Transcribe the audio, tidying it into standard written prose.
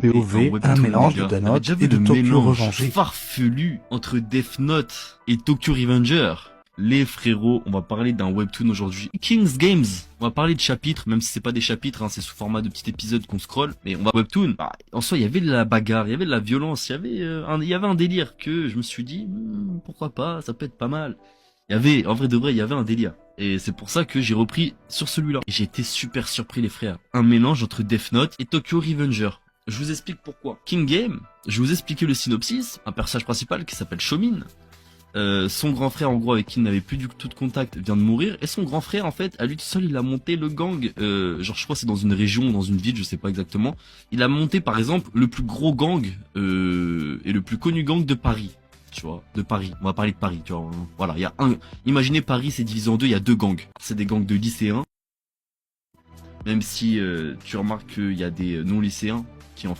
POV, un mélange de Death Note et de Tokyo Revengé. Farfelu entre Death Note et Tokyo Revenger. Les frérots, on va parler d'un webtoon aujourd'hui. King's Games. On va parler de chapitres, même si c'est pas des chapitres, hein, c'est sous format de petits épisodes qu'on scrolle. Mais on va webtoon. Bah, en soi, il y avait de la bagarre, il y avait de la violence, il y avait un délire que je me suis dit, pourquoi pas, ça peut être pas mal. Il y avait, en vrai de vrai, il y avait un délire. Et c'est pour ça que j'ai repris sur celui-là. Et j'ai été super surpris les frères. Un mélange entre Death Note et Tokyo Revenger. Je vous explique pourquoi. King Game, je vais vous expliquer le synopsis. Un personnage principal qui s'appelle Shomin. Son grand frère en gros avec qui il n'avait plus du tout de contact vient de mourir et son grand frère en fait à lui tout seul il a monté le gang genre je crois c'est dans une région ou dans une ville je sais pas exactement, il a monté par exemple le plus gros gang et le plus connu gang de Paris, tu vois, de Paris, on va parler de Paris, tu vois, voilà, il y a imaginez Paris c'est divisé en deux, il y a deux gangs, c'est des gangs de lycéens, même si tu remarques qu'il y a des non lycéens qui en